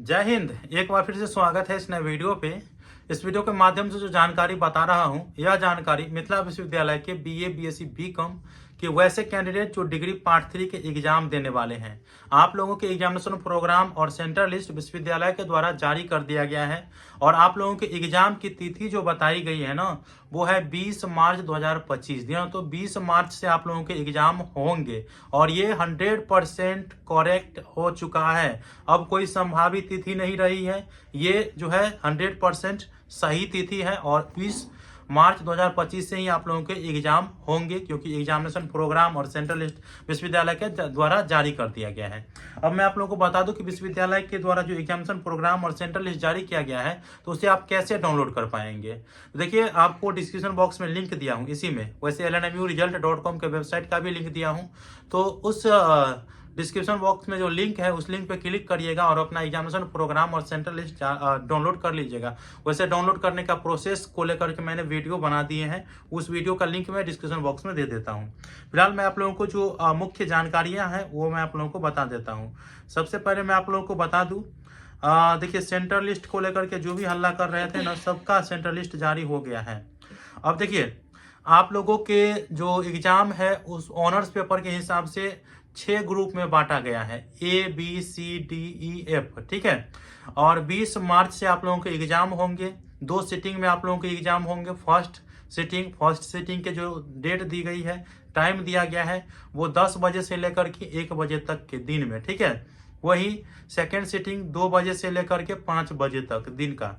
जय हिंद। एक बार फिर से स्वागत है इस नए वीडियो पे। इस वीडियो के माध्यम से जो जानकारी बता रहा हूं, यह जानकारी मिथिला विश्वविद्यालय के बीए, बीएससी, बीकॉम के वैसे कैंडिडेट जो डिग्री पार्ट 3 के एग्जाम देने वाले हैं। आप लोगों के एग्जामिनेशन प्रोग्राम और सेंटर लिस्ट विश्वविद्यालय के द्वारा जारी कर दिया गया है और आप लोगों के एग्जाम की तिथि जो बताई गई है ना, वो है 20 मार्च 2025। तो 20 मार्च से आप लोगों के एग्जाम होंगे और ये 100% करेक्ट हो चुका है। अब कोई संभावित तिथि नहीं रही है, ये जो है 100% सही तिथि है और 20 मार्च 2025 से ही आप लोगों के एग्जाम होंगे, क्योंकि एग्जामिनेशन प्रोग्राम और सेंट्रल लिस्ट विश्वविद्यालय के द्वारा जारी कर दिया गया है। अब मैं आप लोगों को बता दूं कि विश्वविद्यालय के द्वारा जो एग्जामिनेशन प्रोग्राम और सेंट्रल लिस्ट जारी किया गया है, तो उसे आप कैसे डाउनलोड कर पाएंगे। तो देखिए, आपको डिस्क्रिप्शन बॉक्स में लिंक दिया हूँ, इसी में वैसे lnmuresult.com के वेबसाइट का भी लिंक दिया हूँ। तो उस डिस्क्रिप्शन बॉक्स में जो लिंक है, उस लिंक पे क्लिक करिएगा और अपना एग्जामिनेशन प्रोग्राम और सेंट्रल लिस्ट डाउनलोड कर लीजिएगा। वैसे डाउनलोड करने का प्रोसेस को लेकर के मैंने वीडियो बना दिए हैं, उस वीडियो का लिंक मैं डिस्क्रिप्शन बॉक्स में दे देता हूँ। फिलहाल मैं आप लोगों को जो मुख्य जानकारियाँ हैं वो मैं आप लोगों को बता देता हूँ। सबसे पहले मैं आप लोगों को बता दूँ, देखिए, सेंट्रल लिस्ट को लेकर के जो भी हल्ला कर रहे थे ना, सबका सेंट्रल लिस्ट जारी हो गया है। अब देखिए, आप लोगों के जो एग्जाम है उस ऑनर्स पेपर के हिसाब से 6 ग्रुप में बांटा गया है, ABCDEF, ठीक है। और 20 मार्च से आप लोगों के एग्जाम होंगे। 2 सिटिंग में आप लोगों के एग्जाम होंगे। फर्स्ट सिटिंग के जो डेट दी गई है, टाइम दिया गया है, वो 10 बजे से लेकर के 1 बजे तक के दिन में, ठीक है। वही सेकेंड सिटिंग 2 बजे से लेकर के 5 बजे तक दिन का।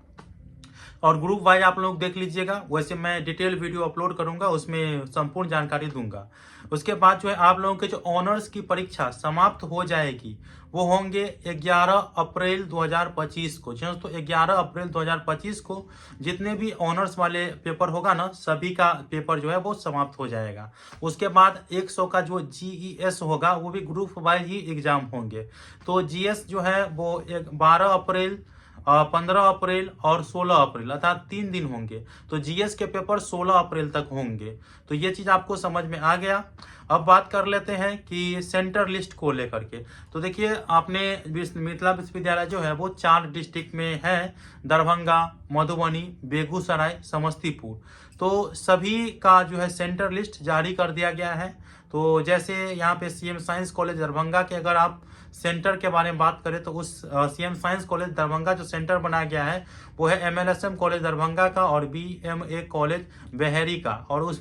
और ग्रुप वाइज आप लोग देख लीजिएगा, वैसे मैं डिटेल वीडियो अपलोड करूंगा, उसमें संपूर्ण जानकारी दूंगा। उसके बाद जो है आप लोगों के जो ऑनर्स की परीक्षा समाप्त हो जाएगी, वो होंगे 11 अप्रैल 2025 को। तो 11 अप्रैल 2025 को जितने भी ऑनर्स वाले पेपर होगा ना, सभी का पेपर जो है वो समाप्त हो जाएगा। उसके बाद 100 का जो GES होगा, वो भी ग्रुप वाइज ही एग्जाम होंगे। तो GS जो है वो 12 अप्रैल, 15 अप्रैल और 16 अप्रैल, अर्थात 3 दिन होंगे। तो जीएस के पेपर 16 अप्रैल तक होंगे। तो ये चीज आपको समझ में आ गया। अब बात कर लेते हैं कि सेंटर लिस्ट को लेकर के। तो देखिए, आपने मिथिला विश्वविद्यालय जो है वो 4 डिस्ट्रिक्ट में है, दरभंगा, मधुबनी, बेगूसराय, समस्तीपुर। तो सभी का जो है सेंटर लिस्ट जारी कर दिया गया है। तो जैसे यहाँ पे CM साइंस कॉलेज दरभंगा के अगर आप सेंटर के बारे में बात करें, तो उस CM साइंस कॉलेज दरभंगा जो सेंटर बनाया गया है, वो है MLSM कॉलेज दरभंगा का और BMA कॉलेज बहेरी का,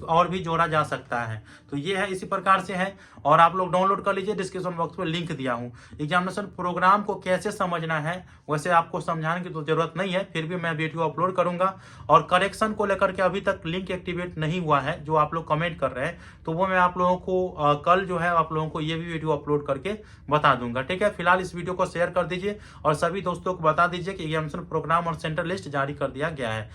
और भी जोड़ा जा सकता है। तो ये है, इसी प्रकार से है। और आप लोग डाउनलोड कर लीजिए, डिस्क्रिप्शन बॉक्स में लिंक दिया हूँ। एग्जामिनेशन प्रोग्राम को कैसे समझना है, वैसे आपको समझाने की तो जरूरत नहीं है, फिर भी मैं वीडियो अपलोड करूंगा। और करेक्शन को लेकर के अभी तक लिंक एक्टिवेट नहीं हुआ है, जो आप लोग कमेंट कर रहे हैं, तो वो मैं आप लोगों को कल जो है आप लोगों को ये भी वीडियो अपलोड करके बता दूंगा, ठीक है। फिलहाल इस वीडियो को शेयर कर दीजिए और सभी दोस्तों को बता दीजिए कि एग्जामिनेशन प्रोग्राम और सेंटर लिस्ट जारी कर दिया गया है।